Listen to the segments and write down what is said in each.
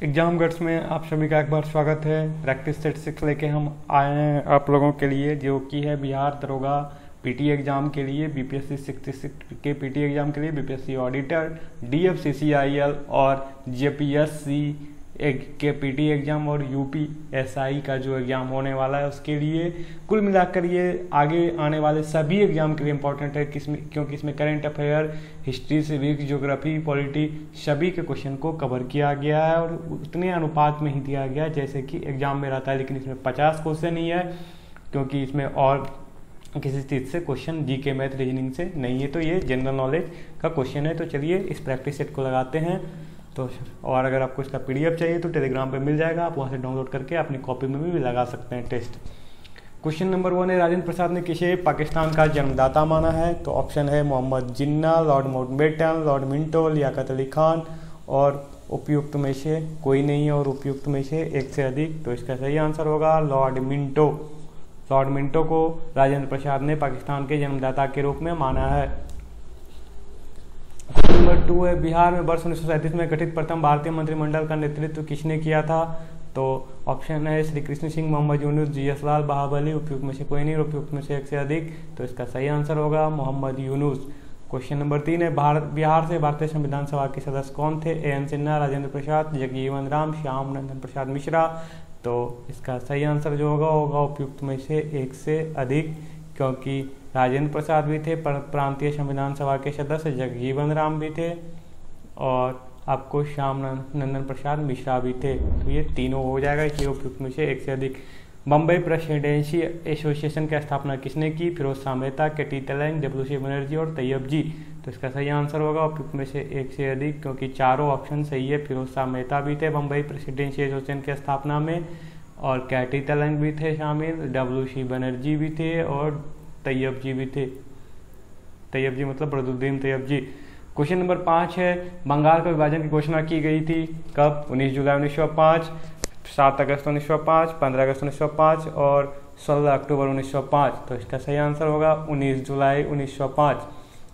Exam गर्ड्स में आप सभी का एक बार स्वागत है। प्रैक्टिस सेट 6 लेके हम आए हैं आप लोगों के लिए, जो कि है बिहार दरोगा पीटी एग्जाम के लिए, बीपीएससी 66 के पीटी एग्जाम के लिए, बीपीएससी ऑडिटर, डीएफसीसीआईएल और जेपीएससी के पीटी एग्जाम और यूपीएसआई का जो एग्जाम होने वाला है उसके लिए। कुल मिलाकर ये आगे आने वाले सभी एग्जाम के लिए इम्पोर्टेंट है, क्योंकि इसमें current affair, history, civics, geography, polity सभी के क्वेश्चन को कवर किया गया है और उतने अनुपात में ही दिया गया है जैसे कि एग्जाम में रहता है। लेकिन इसमें 50 क्वेश्चन ही है, क्योंकि इसमें और किसी चीज़ से क्वेश्चन जीके, मैथ, रीजनिंग से नहीं है, तो ये जनरल नॉलेज का क्वेश्चन है। तो चलिए इस प्रैक्टिस सेट को लगाते हैं। तो और अगर आपको इसका पीडीएफ चाहिए तो टेलीग्राम पे मिल जाएगा, आप वहाँ से डाउनलोड करके अपनी कॉपी में भी लगा सकते हैं टेस्ट। क्वेश्चन नंबर 1 है, राजेंद्र प्रसाद ने किसे पाकिस्तान का जन्मदाता माना है? तो ऑप्शन है Mohammad Jinnah, lord Mountbatten, lord Minto, Liaquat Ali Khan और उपयुक्त में से कोई नहीं है और उपयुक्त में से एक से अधिक। तो इसका सही आंसर होगा लॉर्ड मिंटो। लॉर्ड मिंटो को राजेंद्र प्रसाद ने पाकिस्तान के जन्मदाता के रूप में माना है। क्वेश्चन नंबर 2 है, बिहार में वर्ष 1937 में गठित प्रथम भारतीय मंत्रिमंडल का नेतृत्व किसने किया था? तो ऑप्शन है श्री कृष्ण सिंह, मोहम्मद यूनुस, जीएस लाल, बाहुबली, उपयुक्त में से कोई नहीं, उपयुक्त में से एक से अधिक। तो इसका सही आंसर होगा मोहम्मद यूनुस। क्वेश्चन नंबर 3 है, बिहार से भारतीय संविधान सभा के सदस्य कौन थे? एएन सिन्हा, राजेंद्र प्रसाद, जगजीवन राम, श्याम नंदन प्रसाद मिश्रा। तो इसका सही आंसर जो होगा उपयुक्त में से एक से अधिक, क्योंकि राजेंद्र प्रसाद भी थे प्रांतीय संविधान सभा के सदस्य, जगजीवन राम भी थे और आपको श्याम नंदन प्रसाद मिश्रा भी थे। तो ये तीनों हो जाएगा, इसलिए उपयुक्त में से एक से अधिक। बम्बई प्रेसिडेंसी एसोसिएशन की स्थापना किसने की? फिरोज शाह मेहता, केटी तेलंग, डब्ल्यू.सी. बनर्जी और तैयब जी। तो इसका सही आंसर होगा उपयुक्त में से एक से अधिक, क्योंकि चारों ऑप्शन सही है। फिरोज शाह मेहता भी थे बम्बई प्रेसिडेंसी एसोसिएशन की स्थापना में और केटी तेलंग भी थे शामिल, डब्ल्यू.सी. बनर्जी भी थे और तैयब जी भी थे। तैयब जी मतलब बदरुद्दीन तैयब जी। क्वेश्चन नंबर 5 है, बंगाल का विभाजन की घोषणा की गई थी कब? 19 जुलाई 1905, 7 अगस्त 1905, 15 अगस्त 1905 और 16 अक्टूबर 1905। तो इसका सही आंसर होगा 19 जुलाई 1905।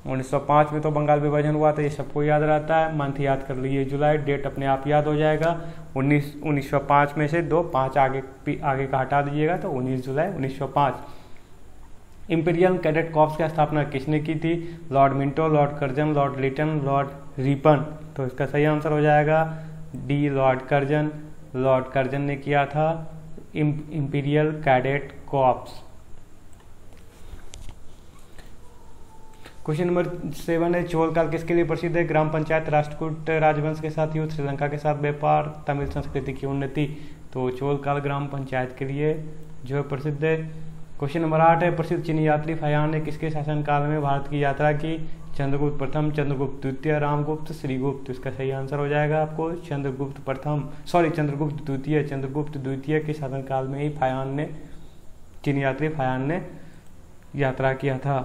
1905 में तो बंगाल विभाजन हुआ था, ये सबको याद रहता है, मंथ याद कर लीजिए, जुलाई, डेट अपने आप याद हो जाएगा। 1905 में से 5 आगे का हटा दीजिएगा तो 19 जुलाई 1905। इंपीरियल कैडेट कॉर्प्स की स्थापना किसने की थी? Lord Minto, lord Curzon, lord Lytton, lord Ripon. तो इसका सही आंसर हो जाएगा D, lord Curzon. Lord Curzon ने किया था imperial cadet corps. Question number 7 है, चोल काल किसके लिए प्रसिद्ध है? ग्राम पंचायत, राष्ट्रकूट राजवंश के साथ युद्ध, श्रीलंका के साथ व्यापार, तमिल संस्कृति की उन्नति। तो चोल काल ग्राम पंचायत के लिए जो है प्रसिद्ध है। क्वेश्चन नंबर 8 है, प्रसिद्ध चीनी यात्री फाहियान ने किसके शासनकाल में भारत की यात्रा की? चंद्रगुप्त प्रथम, चंद्रगुप्त द्वितीय, रामगुप्त, श्रीगुप्त। तो इसका सही आंसर हो जाएगा आपको चंद्रगुप्त द्वितीय। चंद्रगुप्त द्वितीय के शासनकाल में ही चीनी यात्री फाहियान ने यात्रा किया था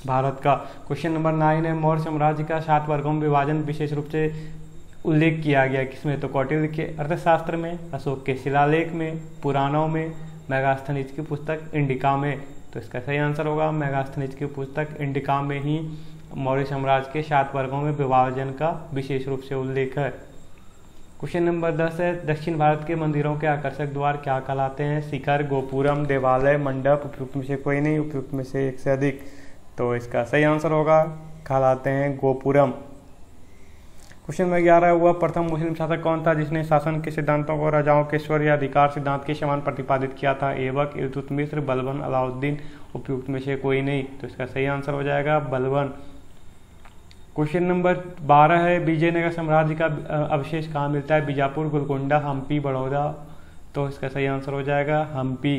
भारत का। क्वेश्चन नंबर 9 है, मौर्य साम्राज्य का 7 वर्गों में विभाजन विशेष रूप से उल्लेख किया गया किसमें? तो कौटिल्य के अर्थशास्त्र में, अशोक के शिलालेख में, पुराणों में, मेगास्थनीज की पुस्तक इंडिका में। तो इसका सही आंसर होगा मेगास्थनीज की पुस्तक इंडिका में ही मौर्य साम्राज्य के 7 वर्गों में विभाजन का विशेष रूप से उल्लेख है। क्वेश्चन नंबर 10 है, दक्षिण भारत के मंदिरों के आकर्षक द्वार क्या कहलाते हैं? शिखर, गोपुरम, देवालय, मंडप। उपयुक्त में से कोई नहीं, उपयुक्त में से एक से अधिक। तो इसका सही आंसर होगा कहलाते हैं गोपुरम। क्वेश्चन नंबर 11 हुआ, प्रथम मुस्लिम शासक कौन था जिसने शासन के सिद्धांतों को राजाओं के स्वर या अधिकार सिद्धांत के समान प्रतिपादित किया था? ऐबक, इल्तुतमिश, बलबन, अलाउद्दीन। उपयुक्त में से कोई नहीं। तो इसका सही आंसर हो जाएगा बलबन। क्वेश्चन नंबर 12 है, विजयनगर साम्राज्य का अवशेष कहाँ मिलता है? बीजापुर, गोलकोंडा, हम्पी, बड़ौदा। तो इसका सही आंसर हो जाएगा हम्पी।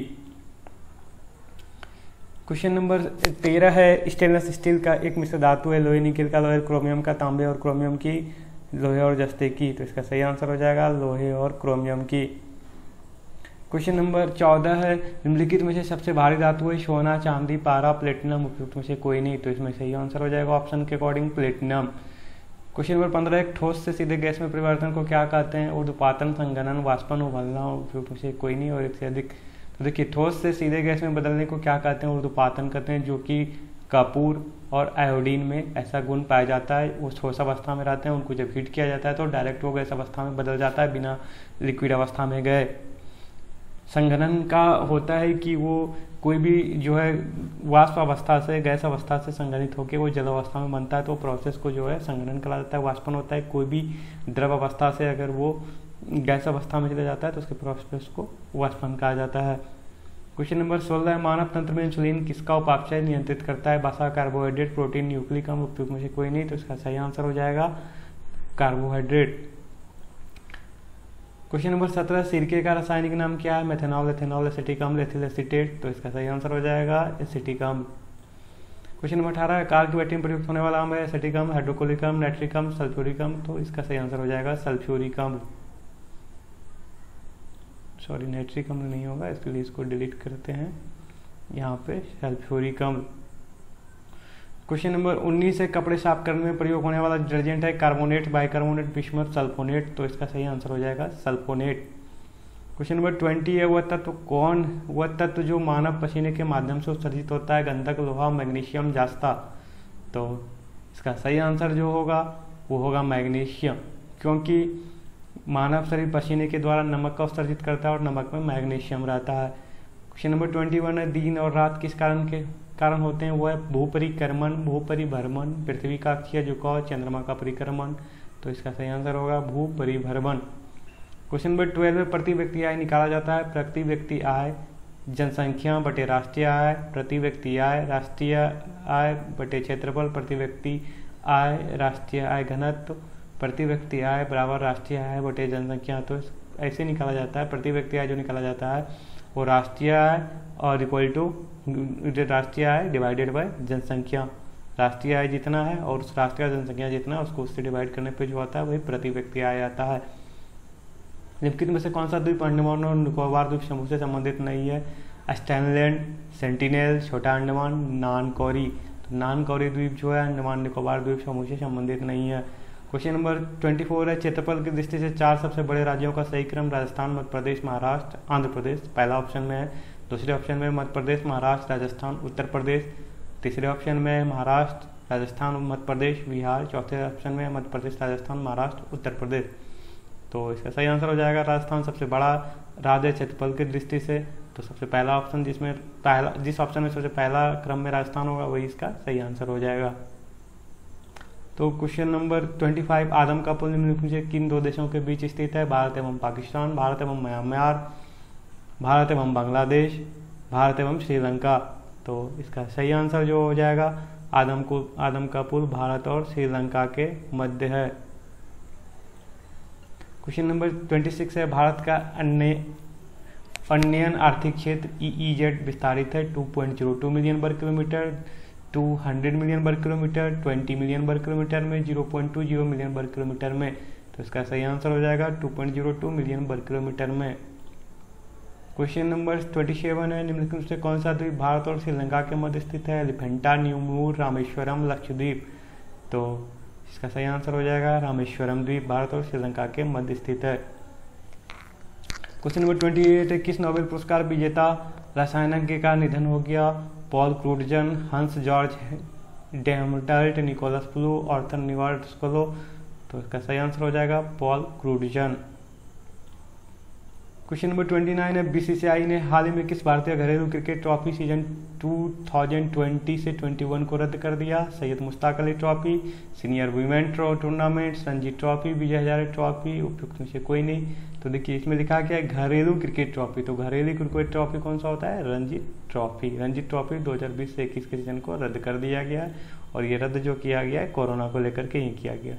क्वेश्चन नंबर 13 है, स्टेनलेस स्टील का एक मिश्र धातु है, लोहे निकेल का, लोहे क्रोमियम का, तांबे और क्रोमियम की, लोहे और जस्ते की। तो इसका सही आंसर हो जाएगा लोहे और क्रोमियम की। क्वेश्चन नंबर 14 है, निम्नलिखित में से सबसे भारी धातु है? सोना, चांदी, पारा, प्लेटिनम। उपयुक्त में से कोई नहीं। तो इसमें सही आंसर हो जाएगा ऑप्शन के अकॉर्डिंग प्लेटिनम। क्वेश्चन नंबर 15 है, ठोस से सीधे गैस में परिवर्तन को क्या कहते हैं? ऊर्ध्वपातन, संघनन, वाष्पन, उबलना। उपयुक्त में से कोई नहीं और एक से अधिक। तो देखिए, ठोस से सीधे गैस में बदलने को क्या कहते हैं? ऊर्ध्वपातन कहते हैं, जो कि कपूर और आयोडीन में ऐसा गुण पाया जाता है। वो ठोस अवस्था में रहते हैं, उनको जब हीट किया जाता है तो डायरेक्ट वो गैस अवस्था में बदल जाता है बिना लिक्विड अवस्था में गए। संघनन का होता है कि वो कोई भी जो है वाष्प अवस्था से गैस अवस्था से संघनित होकर वो जल अवस्था में बनता है, तो प्रोसेस को जो है संघनन कहा जाता है, वाष्पन होता है। कोई भी द्रव अवस्था से अगर वो गैस अवस्था में चला जाता है तो उसके प्रोसेस को वाष्पन कहा जाता है। क्वेश्चन नंबर 16 है, मानव तंत्र में इंसुलिन किसका उपापचय नियंत्रित करता है? वसा, कार्बोहाइड्रेट, प्रोटीन, न्यूक्लिक अम्ल, उपयुक्त में से कोई नहीं, तो इसका सही आंसर हो जाएगा कार्बोहाइड्रेट। क्वेश्चन नंबर 17, सिरके का रासायनिक नाम क्या है? मेथेनॉल, एथेनॉल, एसिटिक अम्ल, एथिल एसीटेट, तो इसका सही आंसर हो जाएगा एसिटिक अम्ल। क्वेश्चन नंबर 18, कार की बैटरी में प्रयुक्त होने वाला अम्ल है एसिटिक अम्ल, हाइड्रोक्लोरिक अम्ल, नाइट्रिक अम्ल, सल्फ्यूरिक अम्ल, तो इसका सही आंसर हो जाएगा सल्फ्यूरिक अम्ल। सॉरी, नाइट्रिक अम्ल नहीं होगा, इसके लिए इसको डिलीट करते हैं, यहाँ पे सल्फ्यूरिक अम्ल। क्वेश्चन नंबर 19 है, कपड़े साफ करने में प्रयोग होने वाला डिटर्जेंट है कार्बोनेट, बाइकार्बोनेट, बिस्मथ, सल्फोनेट, तो इसका सही आंसर हो जाएगा सल्फोनेट। क्वेश्चन नंबर 20 है, वह तत्व जो मानव पसीने के माध्यम से उत्सर्जित होता है? गंधक, लोहा, मैग्नीशियम, जास्ता, तो इसका सही आंसर जो होगा वो होगा मैग्नीशियम, क्योंकि मानव शरीर पसीने के द्वारा नमक का उत्सर्जित करता है और नमक में मैग्नीशियम रहता है। क्वेश्चन नंबर 21 है, दिन और रात किस कारण होते हैं? वो है भूपरिक्रमण, भूपरिभ्रमण, पृथ्वी का अक्षीय झुकाव, चंद्रमा का परिक्रमण, तो इसका सही आंसर होगा भूपरिभ्रमण। क्वेश्चन नंबर 12 में प्रति व्यक्ति आय निकाला जाता है? प्रति व्यक्ति आय जनसंख्या बटे राष्ट्रीय आय, प्रति व्यक्ति आय राष्ट्रीय आय बटे क्षेत्रफल, प्रति व्यक्ति आय राष्ट्रीय आय घनत्व, प्रति व्यक्ति आय बराबर राष्ट्रीय आय बटे जनसंख्या, तो ऐसे निकाला जाता है। प्रति व्यक्ति आय जो निकाला जाता है वो राष्ट्रीय आय और इक्वल टू राष्ट्रीय आय डिवाइडेड बाय जनसंख्या। राष्ट्रीय आय जितना है और उस राष्ट्रीय जनसंख्या जितना है उसको उससे डिवाइड करने पे जो आता है वही प्रति व्यक्ति आय आता है। निम्नलिखित में से कौन सा द्वीप अंडमान और निकोबार द्वीप समूह से संबंधित नहीं है? स्टैनलैंड, सेंटिनेल, छोटा अंडमान, नानकौरी, तो नानकौरी द्वीप जो है अंडमान निकोबार द्वीप समूह से संबंधित नहीं है। क्वेश्चन नंबर 24 है, क्षेत्रफल की दृष्टि से 4 सबसे बड़े राज्यों का सही क्रम? राजस्थान, मध्य प्रदेश, महाराष्ट्र, आंध्र प्रदेश, पहला ऑप्शन में है। दूसरे ऑप्शन में मध्य प्रदेश, महाराष्ट्र, राजस्थान, उत्तर प्रदेश, तीसरे ऑप्शन में महाराष्ट्र, राजस्थान, मध्य प्रदेश, बिहार, चौथे ऑप्शन में मध्य प्रदेश, राजस्थान, महाराष्ट्र, उत्तर प्रदेश, तो इसका सही आंसर हो जाएगा राजस्थान सबसे बड़ा राज्य है क्षेत्रफल की दृष्टि से, तो सबसे पहला ऑप्शन जिस ऑप्शन में सबसे पहला क्रम में राजस्थान होगा वही इसका सही आंसर हो जाएगा। तो क्वेश्चन नंबर 25, आदम का पुल निम्नलिखित में किन 2 देशों के बीच स्थित है? भारत एवं पाकिस्तान, भारत एवं म्यांमार, भारत एवं बांग्लादेश, भारत एवं श्रीलंका, तो इसका सही आंसर जो हो जाएगा आदम का पुल भारत और श्रीलंका के मध्य है। क्वेश्चन नंबर 26 है, भारत का अन्यन आर्थिक क्षेत्र EEZ विस्तारित है 2.02 मिलियन वर्ग किलोमीटर, 200 मिलियन वर्ग किलोमीटर, 20 मिलियन वर्ग किलोमीटर में, 0.20 मिलियन वर्ग किलोमीटर में, तो इसका सही आंसर हो जाएगा 2.02 मिलियन वर्ग किलोमीटर में। क्वेश्चन नंबर 27 है, निम्नलिखित से कौन सा द्वीप भारत और श्रीलंका के मध्य स्थित है? एलिफेंटा, न्यूमूर, रामेश्वरम, लक्षद्वीप, तो इसका सही आंसर हो जाएगा रामेश्वरम द्वीप भारत और श्रीलंका के मध्य स्थित है। क्वेश्चन नंबर 28 है, किस नोबेल पुरस्कार विजेता रसायनज्ञ का निधन हो गया? पॉल क्रूटजन, हंस जॉर्ज डेमर्टल्ट, निकोलस फ्लू, ऑर्थर न्यूआर्ट स्कोलो, तो इसका सही आंसर हो जाएगा पॉल क्रूटजन। क्वेश्चन नंबर 29 है, BCCI ने हाल ही में किस भारतीय घरेलू क्रिकेट ट्रॉफी सीजन 2020 से 21 को रद्द कर दिया? Syed Mushtaq Ali trophy, senior women tournament, Ranji trophy, Vijay Hazare trophy, उपयुक्त में से कोई नहीं। तो देखिए इसमें लिखा क्या है घरेलू क्रिकेट ट्रॉफी, तो घरेलू क्रिकेट ट्रॉफी कौन सा होता है? रणजी ट्रॉफी। रणजी ट्रॉफी 2020 से 21 के सीजन को रद्द कर दिया गया है और ये रद्द जो किया गया है कोरोना को लेकर के ही किया गया।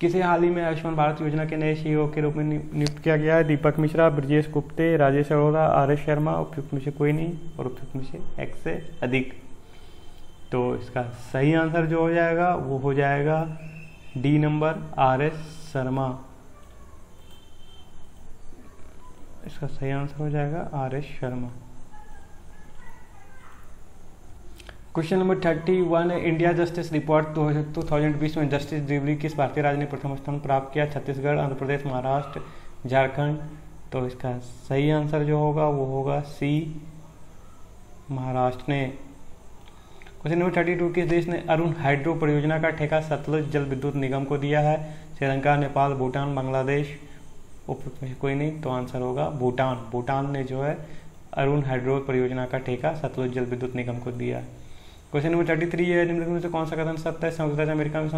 किसे हाल ही में आयुष्मान भारत योजना के नए CEO के रूप में नियुक्त किया गया है? दीपक मिश्रा, ब्रजेश गुप्ते, राजेश अरोड़ा, RS शर्मा, उपयुक्त में से कोई नहीं और उपयुक्त में से 1 से अधिक। तो इसका सही आंसर जो हो जाएगा वो हो जाएगा D नंबर RS शर्मा, इसका सही आंसर हो जाएगा RS शर्मा। क्वेश्चन नंबर 31 है, इंडिया जस्टिस रिपोर्ट 2020 में जस्टिस डिलीवरी किस भारतीय राज्य ने प्रथम स्थान प्राप्त किया? छत्तीसगढ़, आंध्र प्रदेश, महाराष्ट्र, झारखंड, तो इसका सही आंसर जो होगा वो होगा C महाराष्ट्र ने। क्वेश्चन नंबर 32, किस देश ने अरुण हाइड्रो परियोजना का ठेका सतलुज जल विद्युत निगम को दिया है? श्रीलंका, नेपाल, भूटान, बांग्लादेश। उपयुक्त में से कोई नहीं, तो आंसर होगा भूटान। भूटान ने जो है अरुण हाइड्रो परियोजना का ठेका सतलुज जल विद्युत निगम को दिया है। क्वेश्चन नंबर 33 है, निम्नलिखित में से कौन सा कथन सत्य है? संयुक्त राज्य अमेरिका में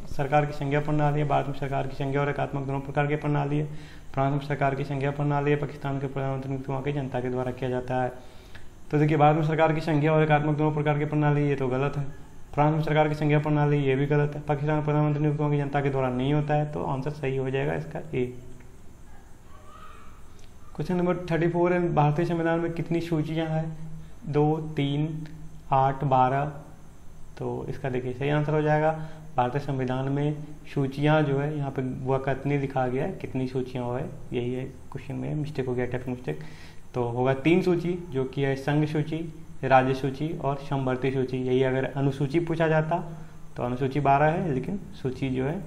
सरकार की संघीय प्रणाली है, भारत में सरकार की संघीय और एकात्मक दोनों प्रकार की प्रणाली है, फ्रांस में सरकार की संघीय प्रणाली है, पाकिस्तान के प्रधानमंत्री नियुक्त वहाँ की जनता के द्वारा किया जाता है। तो देखिए, भारत में सरकार की संघीय और एकात्मक दोनों प्रकार की प्रणाली, ये तो गलत है। फ्रांस में सरकार की संघीय प्रणाली, ये भी गलत है। पाकिस्तान में प्रधानमंत्री नियुक्त वहाँ की जनता के द्वारा नहीं होता है, तो आंसर सही हो जाएगा इसका ए। क्वेश्चन नंबर 34 है, भारतीय संविधान में कितनी सूचियाँ हैं? 2, 3, 8, 12। तो इसका देखिए सही आंसर हो जाएगा भारतीय संविधान में सूचियाँ जो है, यहाँ पे वह कितनी लिखा गया है, कितनी सूचियाँ है, यही है क्वेश्चन में मिस्टेक हो गया, टाइपिंग मिस्टेक। तो होगा 3 सूची, जो कि है संघ सूची, राज्य सूची और समवर्ती सूची। यही अगर अनुसूची पूछा जाता तो अनुसूची 12 है, लेकिन सूची जो है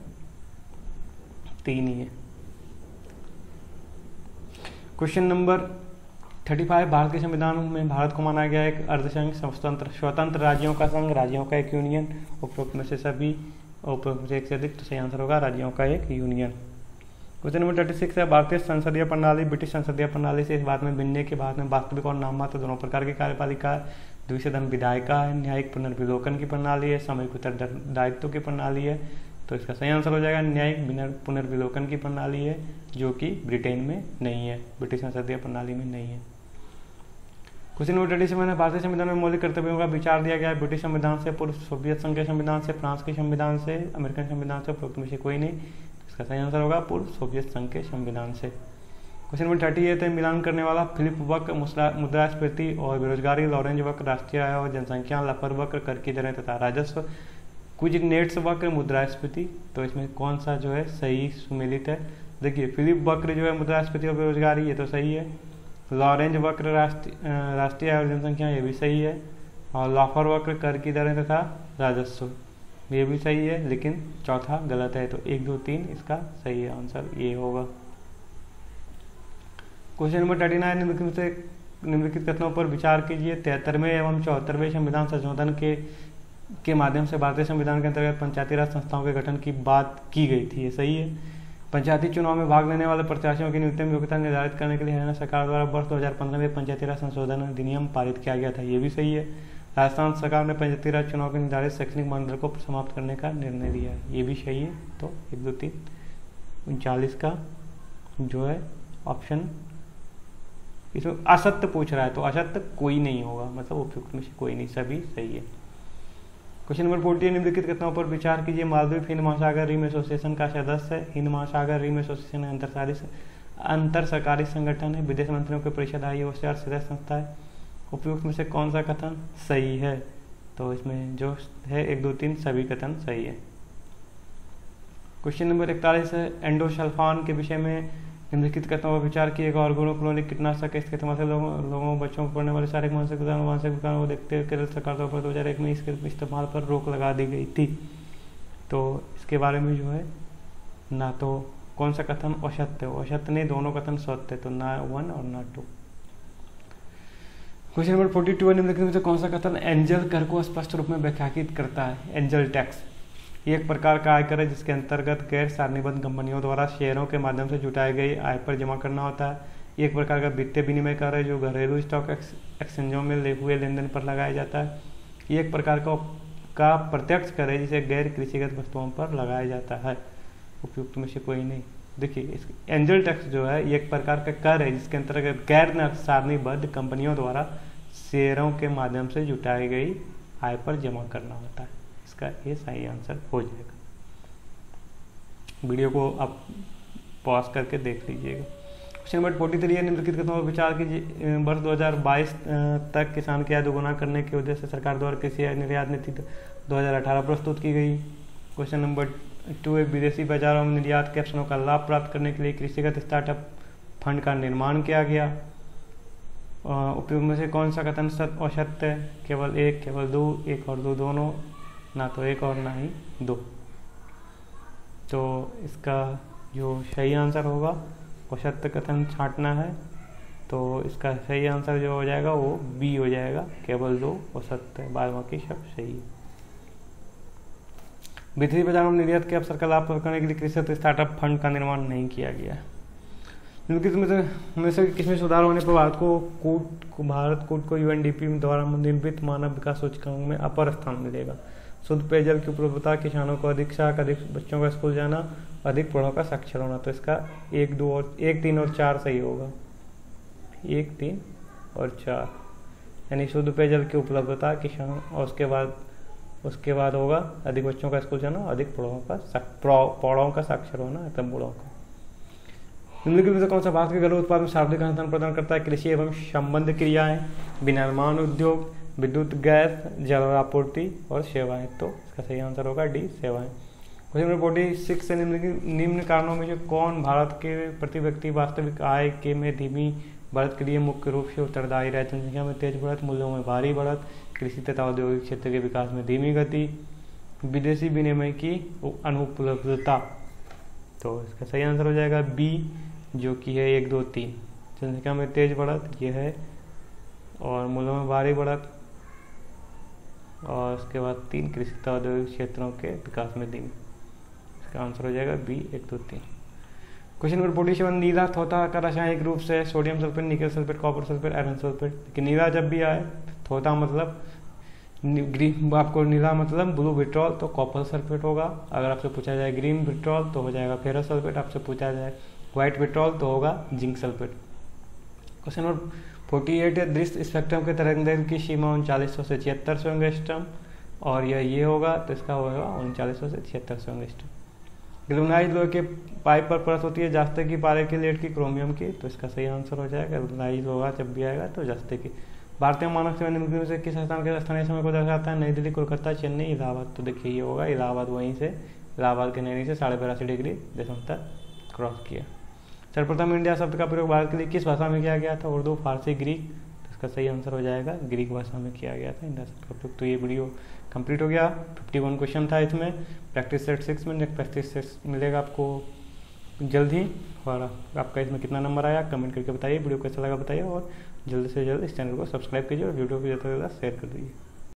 3 ही है। क्वेश्चन नंबर 35, भारत के संविधान में भारत को माना गया एक अर्धसंघ स्वतंत्र राज्यों का संघ, राज्यों का एक यूनियन। उपरोक्त में से सभी, उपरोक्त में से एक से अधिक, तो सही आंसर होगा राज्यों का एक यूनियन। क्वेश्चन नंबर 36 है, भारतीय संसदीय प्रणाली ब्रिटिश संसदीय प्रणाली से इस बात में भिन्न के बाद में वास्तविक और नाममात्र दोनों प्रकार की कार्यपालिका है, द्विसदन विधायिका है, न्यायिक पुनर्विलोकन की प्रणाली है, सामूहिक उत्तरदायित्व की प्रणाली है। तो इसका सही आंसर हो जाएगा न्यायिक पुनर्विलोकन की प्रणाली है, जो कि ब्रिटेन में नहीं है, ब्रिटिश संसदीय प्रणाली में नहीं है। क्वेश्चन नंबर 37 है, भारतीय संविधान में मौलिक कर्तव्यों का विचार दिया गया है ब्रिटिश संविधान से, पूर्व सोवियत संघ के संविधान से, फ्रांस के संविधान से, अमेरिकन संविधान से। उपरोक्त में से कोई नहीं, इसका सही आंसर होगा पूर्व सोवियत संघ के संविधान से। क्वेश्चन नंबर 38 है, मिलान करने वाला फिलिप वक्र मुद्रास्फीति और बेरोजगारी, लॉरेंज वक्र राष्ट्रीय आय और जनसंख्या, लफर वक्र कर की दरें तथा राजस्व, कुजिनेट्स वक्र मुद्रास्फीति। तो इसमें कौन सा जो है सही सुमेलित है? देखिए, फिलिप वक्र जो है मुद्रास्फीति और बेरोजगारी, ये तो सही है। लॉरेंज वक्र राष्ट्रीय आय और जनसंख्या, ये भी सही है। और लाफर वक्र कर की दरें तथा राजस्व, ये भी सही है, लेकिन चौथा गलत है। तो 1, 2, 3 इसका सही है, आंसर ये होगा। क्वेश्चन नंबर 39, निम्नलिखित कथनों पर विचार कीजिए। 73वें एवं 74वें संविधान संशोधन के माध्यम से भारतीय संविधान के अंतर्गत पंचायती राज संस्थाओं के गठन की बात की गई थी, ये सही है। पंचायती चुनाव में भाग लेने वाले प्रत्याशियों की न्यूनतम योग्यता निर्धारित करने के लिए हरियाणा सरकार द्वारा वर्ष 2015 में पंचायती राज संशोधन अधिनियम पारित किया गया था, ये भी सही है। राजस्थान सरकार ने पंचायती राज चुनाव के निर्धारित शैक्षणिक मानदंड को समाप्त करने का निर्णय लिया है, ये भी सही है। तो 1, 2, 3 39 का जो है ऑप्शन, इसमें असत्य पूछ रहा है, तो असत्य कोई नहीं होगा, मतलब उपयुक्त में से कोई नहीं, सभी सही है। क्वेश्चन नंबर 40, निम्नलिखित कथनों पर विचार कीजिए। मालदीव हिंद महासागर रिम एसोसिएशन का सदस्य है। हिंद महासागर रिम एसोसिएशन अंतर सरकारी संगठन है, विदेश मंत्रियों के परिषद आई और सदस्य संस्था है। उपयुक्त में से कौन सा कथन सही है? तो इसमें जो है 1, 2, 3 सभी कथन सही है। क्वेश्चन नंबर 41 है, एंडोसल्फान के विषय में निम्नलिखित कथनों पर विचार किएगा। ऑर्गेनोक्लोनिक कीटनाशक इसके इस्तेमाल से लोगों बच्चों को पड़ने वाले शारीरिक मानसिक विकारों को देखते हुए केरल सरकार द्वारा 2001 में इसके इस्तेमाल पर रोक लगा दी गई थी। तो इसके बारे में जो है ना तो कौन सा कथन असत्य हो, असत्य नहीं, दोनों कथन सत्य, तो ना 1 और ना 2। क्वेश्चन नंबर 42, निम्नलिखित में से कौन सा कथन एंजल कर को स्पष्ट रूप में व्याख्यायित करता है? एंजल टैक्स ये एक प्रकार का आयकर है जिसके अंतर्गत गैर सारणीबद्ध कंपनियों द्वारा शेयरों के माध्यम से जुटाई गई आय पर जमा करना होता है। ये एक प्रकार का वित्तीय विनिमय कर है जो घरेलू स्टॉक एक्सचेंजों में हुए लेन देन पर लगाया जाता है। ये एक प्रकार का प्रत्यक्ष कर है जिसे गैर कृषिगत वस्तुओं पर लगाया जाता है। उपयुक्त में से कोई नहीं। देखिए, एंजल टैक्स जो है ये एक प्रकार का कर है जिसके अंतर्गत गैर सारणीबद्ध कंपनियों द्वारा शेयरों के माध्यम से जुटाई गई आय पर जमा करना होता है। इसका ये सही आंसर हो जाएगा। वीडियो को आप पॉज करके देख लीजिएगा। क्वेश्चन नंबर 43 है, निम्नलिखित कथनों पर विचार कीजिए। वर्ष 2022 तक किसान की आय दोगुना करने के उद्देश्य से सरकार द्वारा कृषि निर्यात नीति 2018 प्रस्तुत की गई। क्वेश्चन नंबर 2 है, विदेशी बाजारों में निर्यात के अवसरों का लाभ प्राप्त करने के लिए कृषिगत स्टार्टअप फंड का निर्माण किया गया। उपयोग में से कौन सा कथन सत्य असत्य है? केवल 1, केवल 2, 1 और 2 दोनों, ना तो 1 और ना ही 2। तो इसका जो सही आंसर होगा असत्य कथन छांटना है, तो इसका सही आंसर जो हो जाएगा वो बी हो जाएगा, केवल 2 असत्य है, बाद बाकी सब सही है। विदेशी बाजारों में निर्यात के अवसर का लाभ प्राप्त करने के लिए कृषि स्टार्टअप फंड का निर्माण नहीं किया गया। में से किसमें सुधार होने पर भारत कूट को यूएनडीपी द्वारा निर्मित मानव विकास सूचकांक में अपर स्थान मिलेगा। शुद्ध पेयजल की उपलब्धता, किसानों को अधिक शाख, अधिक बच्चों का स्कूल जाना, अधिक पढ़ों का साक्षर होना। तो इसका 1, 3 और 4 सही होगा। 1, 3 और 4 यानी शुद्ध पेयजल की उपलब्धता, किसानों, और उसके बाद होगा अधिक बच्चों का स्कूल जाना, अधिक पौड़ों का साक्षर होना, तब बूढ़ों का। निम्नलिखित में से कौन सा भारत के घरेलू उत्पाद में शाब्दिक आदान प्रदान करता है? कृषि एवं संबंध क्रियाएं, विनिर्माण उद्योग, विद्युत, गैस, जल आपूर्ति और सेवाएं। तो इसका सही आंसर होगा डी, सेवाएं। क्वेश्चन नंबर 46 से निम्न कारणों में से कौन भारत के प्रति व्यक्ति वास्तविक आय के में धीमी बढ़त के लिए मुख्य रूप से उत्तरदायी है? जनसंख्या में तेज बढ़त, मूल्यों में भारी बढ़त, कृषि तथा औद्योगिक क्षेत्र के विकास में धीमी गति, विदेशी विनिमय की अनुपलब्धता। तो इसका सही आंसर हो जाएगा बी, जो कि है 1, 2, 3। जनसंख्या में तेज बढ़त ये है, और मूल्यों में भारी बढ़त, और उसके बाद 3 कृषि तथा औद्योगिक क्षेत्रों के विकास में धीमी। इसका आंसर हो जाएगा बी, 1, 2, 3। क्वेश्चन नंबर 47, नीला थोथा का रासायनिक रूप से सोडियम सल्फेट, निकल sulphate, copper sulphate, iron sulphate. लेकिन नीला जब भी आए, थोथा मतलब ग्रीन, आपको नीला मतलब ब्लू विट्रॉल, तो कॉपर सल्फेट होगा। अगर आपसे पूछा जाए ग्रीन विट्रॉल तो हो जाएगा फेरस सल्फेट। आपसे पूछा जाए व्हाइट विट्रॉल तो होगा जिंक सल्फेट। क्वेश्चन नंबर 48 है, दृश्य स्पेक्ट्रम के तरंगदैर्घ्य की सीमा 3900 से 7600 एंगस्ट्रम, और ये होगा, तो इसका होगा 3900 से 7600 एंगस्ट्रम। गैल्वेनाइज्ड लोहे के पाइप पर परत होती है जास्ते की, पारे की, लेड की, क्रोमियम की। तो इसका सही आंसर हो जाएगा गैल्वेनाइज्ड होगा जब भी आएगा तो जास्ते की। भारतीय मानक सेवा निम्न से किस स्थान के स्थानीय समय को दर्शाता है? नई दिल्ली, कोलकाता, चेन्नई, इलाहाबाद। तो देखिए ये होगा इलाहाबाद, वहीं से इलाहाबाद के नैनी से 82.5 डिग्री देशांतर क्रॉस किया। सर्वप्रथम इंडिया शब्द का प्रयोग भारत के लिए किस भाषा में किया गया था? उर्दू, फारसी, ग्रीक। तो इसका सही आंसर हो जाएगा ग्रीक भाषा में किया गया था इंडिया शब्द का प्रयोग। तो ये वीडियो कंप्लीट हो गया। 51 क्वेश्चन था इसमें। प्रैक्टिस सेट 6 में नेक्स्ट प्रैक्टिस सेट मिलेगा आपको जल्द ही। और आपका इसमें कितना नंबर आया कमेंट करके बताइए। वीडियो कैसा लगा बताइए, और जल्द से जल्द इस चैनल को सब्सक्राइब कीजिए और वीडियो को ज़्यादा से ज़्यादा शेयर कर दीजिए।